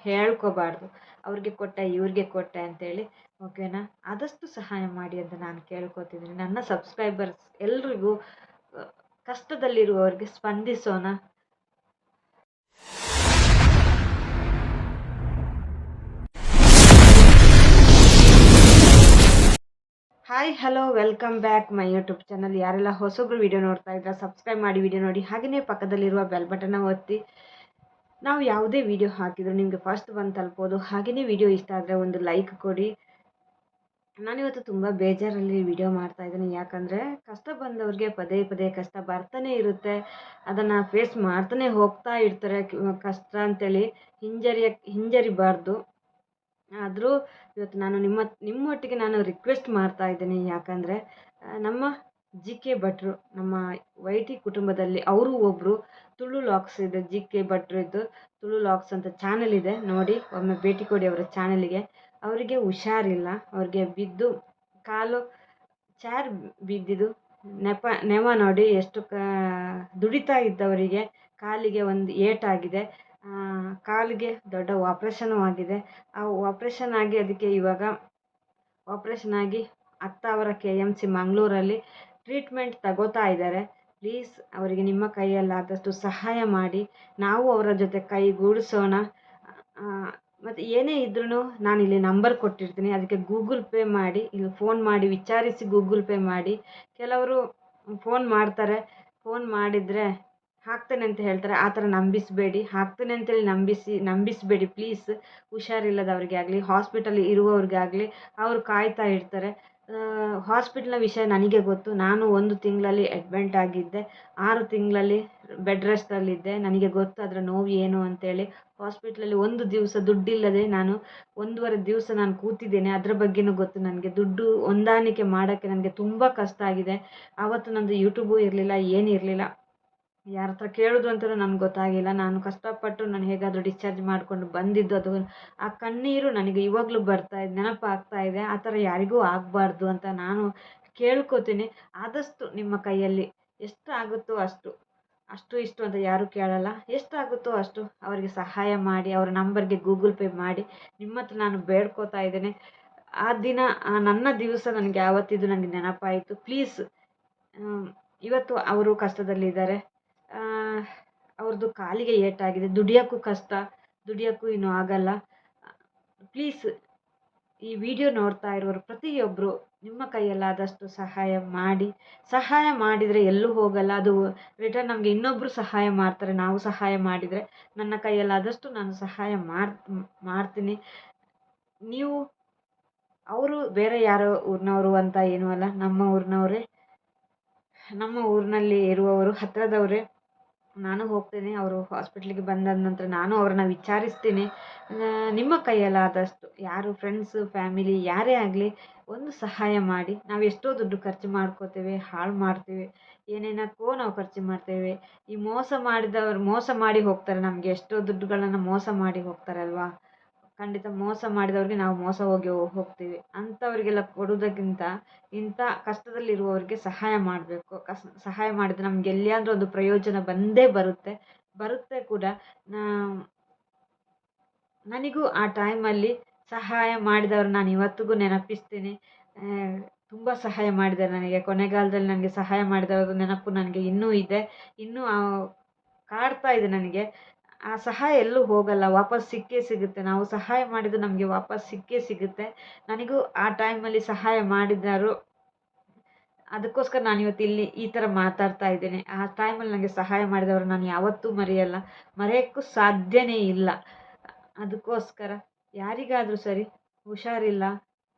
ಹೇಳ್ಕೋಬಾರ್ದು, ಅವ್ರಿಗೆ ಕೊಟ್ಟೆ ಇವ್ರಿಗೆ ಕೊಟ್ಟೆ ಅಂತೇಳಿ. ಓಕೆನಾ? ಆದಷ್ಟು ಸಹಾಯ ಮಾಡಿ ಅಂತ ನಾನು ಕೇಳ್ಕೊತಿದ್ದೀನಿ. ನನ್ನ ಸಬ್ಸ್ಕ್ರೈಬರ್ಸ್ ಎಲ್ರಿಗೂ ಕಷ್ಟದಲ್ಲಿರುವವರಿಗೆ ಸ್ಪಂದಿಸೋಣ. Hi hello welcome back my YouTube channel. ಯಾರೆಲ್ಲ ಹೊಸೊಬ್ರು ವಿಡಿಯೋ ನೋಡ್ತಾ ಇದ್ರೆ ಸಬ್ಸ್ಕ್ರೈಬ್ ಮಾಡಿ ವಿಡಿಯೋ ನೋಡಿ, ಹಾಗೆಯೇ ಪಕ್ಕದಲ್ಲಿರುವ ಬೆಲ್ ಬಟನ್ನ ಒತ್ತಿ. ನಾವು ಯಾವುದೇ ವಿಡಿಯೋ ಹಾಕಿದ್ರು ನಿಮಗೆ ಫಸ್ಟ್ ಬಂದು ತಲುಪೋದು. ಹಾಗೆಯೇ ವಿಡಿಯೋ ಇಷ್ಟ ಆದರೆ ಒಂದು ಲೈಕ್ ಕೊಡಿ. ನಾನಿವತ್ತು ತುಂಬ ಬೇಜಾರಲ್ಲಿ ವಿಡಿಯೋ ಮಾಡ್ತಾ ಇದ್ದೀನಿ. ಯಾಕಂದರೆ ಕಷ್ಟ ಬಂದವ್ರಿಗೆ ಪದೇ ಪದೇ ಕಷ್ಟ ಬರ್ತಾನೆ ಇರುತ್ತೆ, ಅದನ್ನು ಫೇಸ್ ಮಾಡ್ತಾನೆ ಹೋಗ್ತಾ ಇರ್ತಾರೆ. ಕಷ್ಟ ಅಂತೇಳಿ ಹಿಂಜರಿಬಾರ್ದು. ಆದರೂ ಇವತ್ತು ನಾನು ನಿಮ್ಮೊಟ್ಟಿಗೆ ನಾನು ರಿಕ್ವೆಸ್ಟ್ ಮಾಡ್ತಾ ಇದ್ದೀನಿ. ಯಾಕಂದರೆ ನಮ್ಮ ಜಿಕೆ ಭಟ್ರು, ನಮ್ಮ ವೈಟಿ ಕುಟುಂಬದಲ್ಲಿ ಅವರು ಒಬ್ಬರು ತುಳು ಲಾಕ್ಸ್ ಇದೆ, ಜಿಕೆ ಭಟ್ರು ಇದ್ದು ತುಳು ಲಾಕ್ಸ್ ಅಂತ ಚಾನಲ್ ಇದೆ, ನೋಡಿ ಒಮ್ಮೆ ಭೇಟಿ ಕೊಡಿ ಅವರ ಚಾನಲ್ಗೆ. ಅವರಿಗೆ ಹುಷಾರಿಲ್ಲ, ಅವ್ರಿಗೆ ಬಿದ್ದು ಕಾಲು ಚಾರ್ ಬಿದ್ದಿದ್ದು ನೆವ ನೋಡಿ ಎಷ್ಟು ದುಡಿತಾ ಇದ್ದವರಿಗೆ ಕಾಲಿಗೆ ಒಂದು ಏಟಾಗಿದೆ. ಕಾಲಿಗೆ ದೊಡ್ಡ ಆಪ್ರೇಷನು ಆಗಿದೆ. ಆ ಆಪ್ರೇಷನ್ ಆಗಿ ಅದಕ್ಕೆ ಇವಾಗ ಆಪ್ರೇಷನ್ ಆಗಿ ಅವರ KMC ಮಂಗಳೂರಲ್ಲಿ ಟ್ರೀಟ್ಮೆಂಟ್ ತಗೋತಾ ಇದ್ದಾರೆ. ಪ್ಲೀಸ್ ಅವರಿಗೆ ನಿಮ್ಮ ಕೈಯಲ್ಲಾದಷ್ಟು ಸಹಾಯ ಮಾಡಿ. ನಾವು ಅವರ ಜೊತೆ ಕೈಗೂಡಿಸೋಣ. ಮತ್ತು ಏನೇ ಇದ್ರೂ ನಾನಿಲ್ಲಿ ನಂಬರ್ ಕೊಟ್ಟಿರ್ತೀನಿ, ಅದಕ್ಕೆ ಗೂಗಲ್ ಪೇ ಮಾಡಿ, ಇಲ್ಲಿ ಫೋನ್ ಮಾಡಿ ವಿಚಾರಿಸಿ ಗೂಗಲ್ ಪೇ ಮಾಡಿ. ಕೆಲವರು ಫೋನ್ ಮಾಡ್ತಾರೆ, ಫೋನ್ ಮಾಡಿದರೆ ಹಾಕ್ತೇನೆ ಅಂತ ಹೇಳ್ತಾರೆ. ಆ ಥರ ನಂಬಿಸಬೇಡಿ, ಹಾಕ್ತೇನೆ ಅಂತೇಳಿ ನಂಬಿಸಬೇಡಿ ಪ್ಲೀಸ್. ಹುಷಾರಿಲ್ಲದವ್ರಿಗೆ ಆಗಲಿ, ಹಾಸ್ಪಿಟಲ್ ಇರುವವ್ರಿಗಾಗಲಿ ಅವರು ಕಾಯ್ತಾ ಇರ್ತಾರೆ. ಹಾಸ್ಪಿಟ್ಲ್ನ ವಿಷಯ ನನಗೆ ಗೊತ್ತು. ನಾನು 1 ತಿಂಗಳಲ್ಲಿ ಅಡ್ಮಿಂಟ್ ಆಗಿದ್ದೆ, 6 ತಿಂಗಳಲ್ಲಿ ಬೆಡ್ ರೆಸ್ಟಲ್ಲಿದ್ದೆ. ನನಗೆ ಗೊತ್ತು ಅದರ ನೋವು ಏನು ಅಂತೇಳಿ. ಹಾಸ್ಪಿಟ್ಲಲ್ಲಿ 1 ದಿವಸ ದುಡ್ಡಿಲ್ಲದೆ ನಾನು 1.5 ದಿವಸ ನಾನು ಕೂತಿದ್ದೇನೆ. ಅದರ ಬಗ್ಗೆನೂ ಗೊತ್ತು ನನಗೆ. ದುಡ್ಡು ಹೊಂದಾಣಿಕೆ ಮಾಡೋಕ್ಕೆ ನನಗೆ ತುಂಬ ಕಷ್ಟ ಆಗಿದೆ. ಆವತ್ತು ನನ್ನದು ಯೂಟ್ಯೂಬು ಇರಲಿಲ್ಲ, ಏನಿರಲಿಲ್ಲ. ಯಾರ ಹತ್ರ ಕೇಳೋದು ಅಂತಲೂ ನನಗೆ ಗೊತ್ತಾಗಿಲ್ಲ. ನಾನು ಕಷ್ಟಪಟ್ಟು ನಾನು ಹೇಗಾದರೂ ಡಿಸ್ಚಾರ್ಜ್ ಮಾಡಿಕೊಂಡು ಬಂದಿದ್ದು. ಅದು ಆ ಕಣ್ಣೀರು ನನಗೆ ಇವಾಗಲೂ ನೆನಪಾಗ್ತಾ ಇದೆ. ಆ ಥರ ಯಾರಿಗೂ ಆಗಬಾರ್ದು ಅಂತ ನಾನು ಕೇಳ್ಕೊತೀನಿ. ಆದಷ್ಟು ನಿಮ್ಮ ಕೈಯಲ್ಲಿ ಎಷ್ಟು ಆಗುತ್ತೋ ಅಷ್ಟು ಇಷ್ಟು ಅಂತ ಯಾರೂ ಕೇಳಲ್ಲ, ಎಷ್ಟಾಗುತ್ತೋ ಅಷ್ಟು ಅವರಿಗೆ ಸಹಾಯ ಮಾಡಿ. ಅವರ ನಂಬರ್ಗೆ ಗೂಗಲ್ ಪೇ ಮಾಡಿ. ನಿಮ್ಮ ಹತ್ರ ನಾನು ಬೇಡ್ಕೋತಾ ಇದ್ದೇನೆ. ಆ ದಿನ ನನ್ನ ದಿವಸ ನನಗೆ ಆವತ್ತಿದ್ದು ನನಗೆ ನೆನಪಾಯಿತು. ಪ್ಲೀಸ್, ಇವತ್ತು ಅವರು ಕಷ್ಟದಲ್ಲಿದ್ದಾರೆ. ಅವ್ರದ್ದು ಕಾಲಿಗೆ ಏಟಾಗಿದೆ, ದುಡಿಯೋಕ್ಕೂ ಕಷ್ಟ, ದುಡಿಯೋಕ್ಕೂ ಇನ್ನೂ ಆಗಲ್ಲ. ಪ್ಲೀಸ್ ಈ ವಿಡಿಯೋ ನೋಡ್ತಾ ಇರೋರು ಪ್ರತಿಯೊಬ್ಬರು ನಿಮ್ಮ ಕೈಯಲ್ಲಾದಷ್ಟು ಸಹಾಯ ಮಾಡಿ. ಸಹಾಯ ಮಾಡಿದರೆ ಎಲ್ಲೂ ಹೋಗಲ್ಲ, ಅದು ರಿಟರ್ನ್ ನಮಗೆ ಇನ್ನೊಬ್ಬರು ಸಹಾಯ ಮಾಡ್ತಾರೆ. ನಾವು ಸಹಾಯ ಮಾಡಿದರೆ ನನ್ನ ಕೈಯಲ್ಲಾದಷ್ಟು ನಾನು ಸಹಾಯ ಮಾಡ್ತೀನಿ. ನೀವು ಅವರು ಬೇರೆ ಯಾರೋ ಊರಿನವರು ಅಂತ ಏನೂ ಅಲ್ಲ, ನಮ್ಮ ಊರಿನವರೇ, ನಮ್ಮ ಊರಿನಲ್ಲಿ ಇರುವವರು, ಹತ್ತಿರದವರೇ. ನಾನು ಹೋಗ್ತೇನೆ, ಅವರು ಹಾಸ್ಪಿಟ್ಲಿಗೆ ಬಂದಾದ ನಂತರ ನಾನು ಅವ್ರನ್ನ ವಿಚಾರಿಸ್ತೀನಿ. ನಿಮ್ಮ ಕೈಯಲ್ಲಾದಷ್ಟು ಯಾರು ಫ್ರೆಂಡ್ಸು, ಫ್ಯಾಮಿಲಿ ಯಾರೇ ಆಗಲಿ ಒಂದು ಸಹಾಯ ಮಾಡಿ. ನಾವು ಎಷ್ಟೋ ದುಡ್ಡು ಖರ್ಚು ಮಾಡ್ಕೋತೇವೆ, ಹಾಳು ಮಾಡ್ತೀವಿ, ಏನೇನಕ್ಕೋ ನಾವು ಖರ್ಚು ಮಾಡ್ತೇವೆ. ಈ ಮೋಸ ಮಾಡಿ ಹೋಗ್ತಾರೆ, ನಮಗೆ ಎಷ್ಟೋ ದುಡ್ಡುಗಳನ್ನು ಮೋಸ ಮಾಡಿ ಹೋಗ್ತಾರಲ್ವಾ. ಖಂಡಿತ ಮೋಸ ಮಾಡಿದವ್ರಿಗೆ ನಾವು ಮೋಸ ಹೋಗ್ತೀವಿ. ಅಂಥವ್ರಿಗೆಲ್ಲ ಕೊಡೋದಕ್ಕಿಂತ ಇಂಥ ಕಷ್ಟದಲ್ಲಿರುವವರಿಗೆ ಸಹಾಯ ಮಾಡಬೇಕು. ಸಹಾಯ ಮಾಡಿದರೆ ನಮ್ಗೆ ಎಲ್ಲಿಯಾದರೂ ಒಂದು ಪ್ರಯೋಜನ ಬಂದೇ ಬರುತ್ತೆ ಕೂಡ. ನನಗೂ ಆ ಟೈಮಲ್ಲಿ ಸಹಾಯ ಮಾಡಿದವ್ರು ನಾನು ಇವತ್ತಿಗೂ ನೆನಪಿಸ್ತೀನಿ. ತುಂಬ ಸಹಾಯ ಮಾಡಿದ್ದಾರೆ ನನಗೆ. ಕೊನೆಗಾಲದಲ್ಲಿ ನನಗೆ ಸಹಾಯ ಮಾಡಿದವ್ರ ನೆನಪು ನನಗೆ ಇನ್ನೂ ಇದೆ, ಇನ್ನೂ ಕಾಡ್ತಾ ಇದೆ ನನಗೆ. ಆ ಸಹಾಯ ಎಲ್ಲೂ ಹೋಗಲ್ಲ, ವಾಪಸ್ ಸಿಕ್ಕೇ ಸಿಗುತ್ತೆ. ನಾವು ಸಹಾಯ ಮಾಡಿದ್ದು ನಮಗೆ ವಾಪಸ್ ಸಿಕ್ಕೇ ಸಿಗುತ್ತೆ. ನನಗೂ ಆ ಟೈಮಲ್ಲಿ ಸಹಾಯ ಮಾಡಿದರು, ಅದಕ್ಕೋಸ್ಕರ ನಾನು ಇವತ್ತು ಇಲ್ಲಿ ಈ ಥರ ಮಾತಾಡ್ತಾ ಇದ್ದೇನೆ. ಆ ಟೈಮಲ್ಲಿ ನನಗೆ ಸಹಾಯ ಮಾಡಿದವರು ನಾನು ಯಾವತ್ತೂ ಮರೆಯಲ್ಲ, ಮರೆಯೋಕ್ಕೂ ಸಾಧ್ಯನೇ ಇಲ್ಲ. ಅದಕ್ಕೋಸ್ಕರ ಯಾರಿಗಾದರೂ ಸರಿ ಹುಷಾರಿಲ್ಲ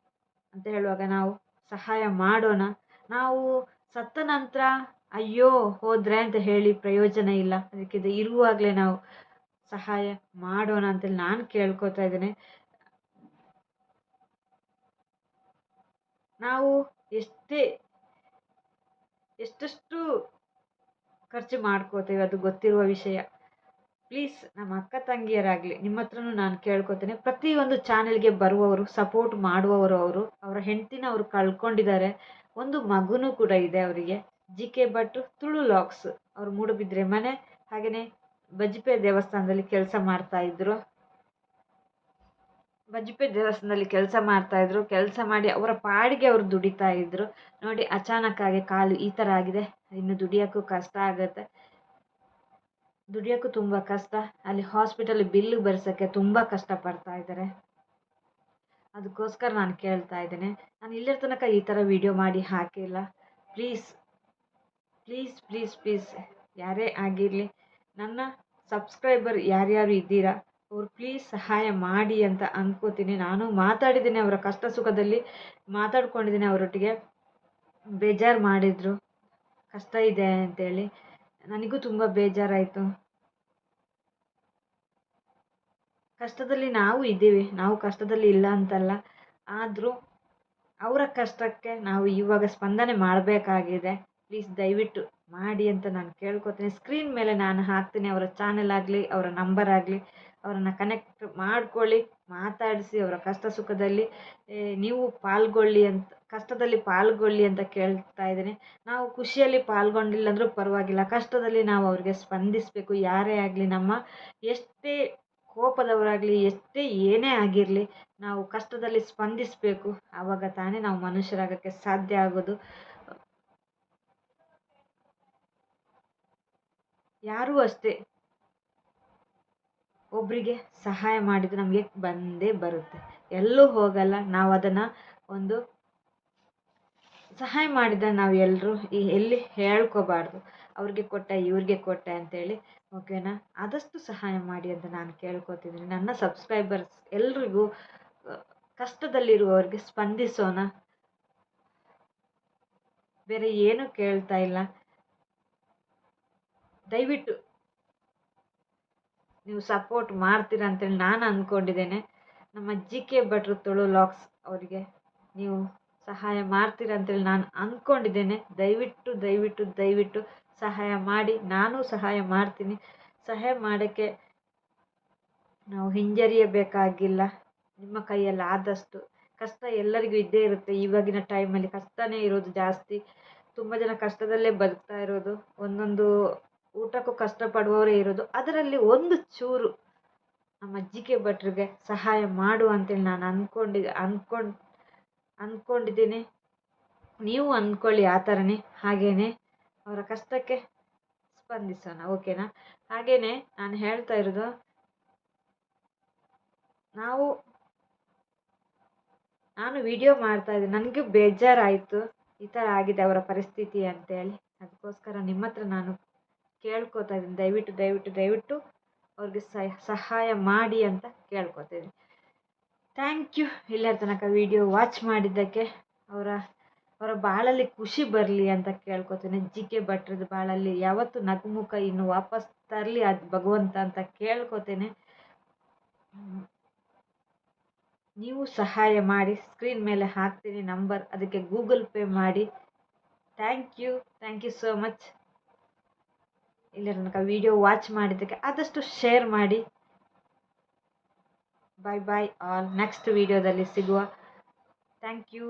ಅಂತ ಹೇಳುವಾಗ ನಾವು ಸಹಾಯ ಮಾಡೋಣ. ನಾವು ಸತ್ತ ನಂತರ ಅಯ್ಯೋ ಹೋದ್ರೆ ಅಂತ ಹೇಳಿ ಪ್ರಯೋಜನ ಇಲ್ಲ. ಅದಕ್ಕೆ ಇರುವಾಗಲೇ ನಾವು ಸಹಾಯ ಮಾಡೋಣ ಅಂತೇಳಿ ನಾನು ಕೇಳ್ಕೊತಾ ಇದ್ದೇನೆ. ನಾವು ಎಷ್ಟೆಷ್ಟು ಖರ್ಚು ಮಾಡ್ಕೋತೇವೆ ಅದು ಗೊತ್ತಿರುವ ವಿಷಯ. ಪ್ಲೀಸ್, ನಮ್ಮ ಅಕ್ಕ ತಂಗಿಯರಾಗಲಿ ನಿಮ್ಮ ಹತ್ರನೂ ನಾನು ಕೇಳ್ಕೊತೇನೆ. ಪ್ರತಿಯೊಂದು ಚಾನೆಲ್ಗೆ ಬರುವವರು, ಸಪೋರ್ಟ್ ಮಾಡುವವರು, ಅವರ ಹೆಂಡತಿನ ಅವರು ಕಳ್ಕೊಂಡಿದ್ದಾರೆ, ಒಂದು ಮಗುನೂ ಕೂಡ ಇದೆ ಅವರಿಗೆ. ಜಿಕೆ ಭಟ್ ತುಳು ಲಾಕ್ಸ್, ಅವರು ಮೂಡುಬಿದ್ರೆ ಮನೆ, ಹಾಗೆಯೇ ಬಜ್ಪೆ ದೇವಸ್ಥಾನದಲ್ಲಿ ಕೆಲಸ ಮಾಡ್ತಾ ಇದ್ರು. ಬಜ್ಪೆ ದೇವಸ್ಥಾನದಲ್ಲಿ ಕೆಲಸ ಮಾಡ್ತಾಯಿದ್ರು. ಕೆಲಸ ಮಾಡಿ ಅವರ ಪಾಡಿಗೆ ಅವರು ದುಡಿತಾ ಇದ್ರು. ನೋಡಿ ಅಚಾನಕ್ಕಾಗಿ ಕಾಲು ಈ ಥರ ಆಗಿದೆ. ಇನ್ನು ದುಡಿಯೋಕ್ಕೂ ಕಷ್ಟ ಆಗುತ್ತೆ, ದುಡಿಯೋಕ್ಕೂ ತುಂಬ ಕಷ್ಟ. ಅಲ್ಲಿ ಹಾಸ್ಪಿಟಲ್ ಬಿಲ್ಲು ಬರ್ಸೋಕ್ಕೆ ತುಂಬ ಕಷ್ಟಪಡ್ತಾ ಇದ್ದಾರೆ. ಅದಕ್ಕೋಸ್ಕರ ನಾನು ಕೇಳ್ತಾ ಇದ್ದೇನೆ, ನಾನು ಇಲ್ಲಿರ ತನಕ ಈ ಥರ ವಿಡಿಯೋ ಮಾಡಿ ಹಾಕಿಲ್ಲ. ಪ್ಲೀಸ್ ಪ್ಲೀಸ್ ಪ್ಲೀಸ್ ಪ್ಲೀಸ್ ಯಾರೇ ಆಗಿರಲಿ, ನನ್ನ ಸಬ್ಸ್ಕ್ರೈಬರ್ ಯಾರ್ಯಾರು ಇದ್ದೀರಾ ಅವ್ರು ಪ್ಲೀಸ್ ಸಹಾಯ ಮಾಡಿ ಅಂತ ಅಂದ್ಕೋತೀನಿ. ನಾನು ಮಾತಾಡಿದ್ದೀನಿ, ಅವರ ಕಷ್ಟ ಸುಖದಲ್ಲಿ ಮಾತಾಡ್ಕೊಂಡಿದ್ದೀನಿ ಅವರೊಟ್ಟಿಗೆ. ಬೇಜಾರು ಮಾಡಿದರು, ಕಷ್ಟ ಇದೆ ಅಂತೇಳಿ. ನನಗೂ ತುಂಬ ಬೇಜಾರಾಯಿತು. ಕಷ್ಟದಲ್ಲಿ ನಾವು ಇದ್ದೀವಿ, ನಾವು ಕಷ್ಟದಲ್ಲಿ ಇಲ್ಲ ಅಂತಲ್ಲ. ಆದರೂ ಅವರ ಕಷ್ಟಕ್ಕೆ ನಾವು ಇವಾಗ ಸ್ಪಂದನೆ ಮಾಡಬೇಕಾಗಿದೆ. ಪ್ಲೀಸ್ ದಯವಿಟ್ಟು ಮಾಡಿ ಅಂತ ನಾನು ಕೇಳ್ಕೊತೀನಿ. ಸ್ಕ್ರೀನ್ ಮೇಲೆ ನಾನು ಹಾಕ್ತೀನಿ ಅವರ ಚಾನೆಲ್ ಆಗಲಿ, ಅವರ ನಂಬರ್ ಆಗಲಿ. ಅವರನ್ನು ಕನೆಕ್ಟ್ ಮಾಡ್ಕೊಳ್ಳಿ, ಮಾತಾಡಿಸಿ, ಅವರ ಕಷ್ಟ ಸುಖದಲ್ಲಿ ನೀವು ಪಾಲ್ಗೊಳ್ಳಿ ಅಂತ, ಕಷ್ಟದಲ್ಲಿ ಪಾಲ್ಗೊಳ್ಳಿ ಅಂತ ಕೇಳ್ತಾ ಇದ್ದೀನಿ. ನಾವು ಖುಷಿಯಲ್ಲಿ ಪಾಲ್ಗೊಂಡಿಲ್ಲ ಅಂದರೂ ಪರವಾಗಿಲ್ಲ, ಕಷ್ಟದಲ್ಲಿ ನಾವು ಅವ್ರಿಗೆ ಸ್ಪಂದಿಸಬೇಕು. ಯಾರೇ ಆಗಲಿ, ನಮ್ಮ ಎಷ್ಟೇ ಕೋಪದವರಾಗಲಿ, ಎಷ್ಟೇ ಏನೇ ಆಗಿರಲಿ, ನಾವು ಕಷ್ಟದಲ್ಲಿ ಸ್ಪಂದಿಸಬೇಕು. ಆವಾಗ ತಾನೇ ನಾವು ಮನುಷ್ಯರಾಗೋಕ್ಕೆ ಸಾಧ್ಯ ಆಗೋದು. ಯಾರೂ ಅಷ್ಟೇ, ಒಬ್ಬರಿಗೆ ಸಹಾಯ ಮಾಡಿದರೆ ನಮಗೆ ಬಂದೇ ಬರುತ್ತೆ, ಎಲ್ಲೂ ಹೋಗಲ್ಲ. ನಾವು ಅದನ್ನು ಒಂದು ಸಹಾಯ ಮಾಡಿದರೆ ನಾವು ಎಲ್ಲರೂ ಎಲ್ಲಿ ಹೇಳ್ಕೋಬಾರ್ದು, ಅವ್ರಿಗೆ ಕೊಟ್ಟೆ ಇವ್ರಿಗೆ ಕೊಟ್ಟೆ ಅಂತೇಳಿ. ಓಕೆನಾ? ಆದಷ್ಟು ಸಹಾಯ ಮಾಡಿ ಅಂತ ನಾನು ಕೇಳ್ಕೊತಿದ್ದೀನಿ. ನನ್ನ ಸಬ್ಸ್ಕ್ರೈಬರ್ಸ್ ಎಲ್ರಿಗೂ ಕಷ್ಟದಲ್ಲಿರುವವ್ರಿಗೆ ಸ್ಪಂದಿಸೋಣ, ಬೇರೆ ಏನೂ ಕೇಳ್ತಾ ಇಲ್ಲ. ದಯವಿಟ್ಟು ನೀವು ಸಪೋರ್ಟ್ ಮಾಡ್ತೀರಾ ಅಂತೇಳಿ ನಾನು ಅಂದ್ಕೊಂಡಿದ್ದೇನೆ. ನಮ್ಮ GK ಭಟ್ರು ತುಳು ಲಾಕ್ಸ್ ಅವರಿಗೆ ನೀವು ಸಹಾಯ ಮಾಡ್ತೀರಾ ಅಂತೇಳಿ ನಾನು ಅಂದ್ಕೊಂಡಿದ್ದೇನೆ. ದಯವಿಟ್ಟು ದಯವಿಟ್ಟು ದಯವಿಟ್ಟು ಸಹಾಯ ಮಾಡಿ, ನಾನು ಸಹಾಯ ಮಾಡ್ತೀನಿ. ಸಹಾಯ ಮಾಡೋಕ್ಕೆ ನಾವು ಹಿಂಜರಿಯಬೇಕಾಗಿಲ್ಲ. ನಿಮ್ಮ ಕೈಯಲ್ಲಿ ಆದಷ್ಟು, ಕಷ್ಟ ಎಲ್ಲರಿಗೂ ಇದ್ದೇ ಇರುತ್ತೆ. ಇವಾಗಿನ ಟೈಮಲ್ಲಿ ಕಷ್ಟನೇ ಇರೋದು ಜಾಸ್ತಿ. ತುಂಬ ಜನ ಕಷ್ಟದಲ್ಲೇ ಬದುಕ್ತಾ ಇರೋದು, ಒಂದೊಂದು ಊಟಕ್ಕೂ ಕಷ್ಟಪಡುವವರೇ ಇರೋದು. ಅದರಲ್ಲಿ ಒಂದು ಚೂರು ನಮ್ಮ GK ಭಟ್ರಿಗೆ ಸಹಾಯ ಮಾಡು ಅಂತೇಳಿ ನಾನು ಅಂದ್ಕೊಂಡಿದ್ದೀನಿ. ನೀವು ಅಂದ್ಕೊಳ್ಳಿ ಆ ಥರನೇ. ಹಾಗೇನೆ ಅವರ ಕಷ್ಟಕ್ಕೆ ಸ್ಪಂದಿಸೋಣ. ಓಕೆನಾ? ಹಾಗೇನೆ ನಾನು ಹೇಳ್ತಾ ಇರೋದು, ನಾನು ವಿಡಿಯೋ ಮಾಡ್ತಾ ಇದ್ದೀನಿ, ನನಗೂ ಬೇಜಾರಾಯಿತು ಈ ಥರ ಆಗಿದೆ ಅವರ ಪರಿಸ್ಥಿತಿ ಅಂತೇಳಿ. ಅದಕ್ಕೋಸ್ಕರ ನಿಮ್ಮ ಹತ್ರ ನಾನು ಕೇಳ್ಕೊತಾ ಇದ್ದೀನಿ, ದಯವಿಟ್ಟು ದಯವಿಟ್ಟು ದಯವಿಟ್ಟು ಅವ್ರಿಗೆ ಸಹಾಯ ಮಾಡಿ ಅಂತ ಕೇಳ್ಕೊತೀನಿ. ಥ್ಯಾಂಕ್ ಯು ಇಲ್ಲರ ತನಕ ವಿಡಿಯೋ ವಾಚ್ ಮಾಡಿದ್ದಕ್ಕೆ. ಅವರ ಬಾಳಲ್ಲಿ ಖುಷಿ ಬರಲಿ ಅಂತ ಕೇಳ್ಕೊತೀನಿ. GK ಭಟ್ರದ್ದು ಬಾಳಲ್ಲಿ ಯಾವತ್ತು ನಗುಮುಖ ಇನ್ನು ವಾಪಸ್ ತರಲಿ ಅದು ಭಗವಂತ ಅಂತ ಕೇಳ್ಕೊತೇನೆ. ನೀವು ಸಹಾಯ ಮಾಡಿ, ಸ್ಕ್ರೀನ್ ಮೇಲೆ ಹಾಕ್ತೀನಿ ನಂಬರ್, ಅದಕ್ಕೆ ಗೂಗಲ್ ಪೇ ಮಾಡಿ. Thank you so much. ಇಲ್ಲರ ತನಕ ವಿಡಿಯೋ ವಾಚ್ ಮಾಡಿದ್ದಕ್ಕೆ ಆದಷ್ಟು ಶೇರ್ ಮಾಡಿ. ಬಾಯ್ ಬಾಯ್ ಆಲ್. ನೆಕ್ಸ್ಟ್ ವಿಡಿಯೋದಲ್ಲಿ ಸಿಗುವ. Thank you.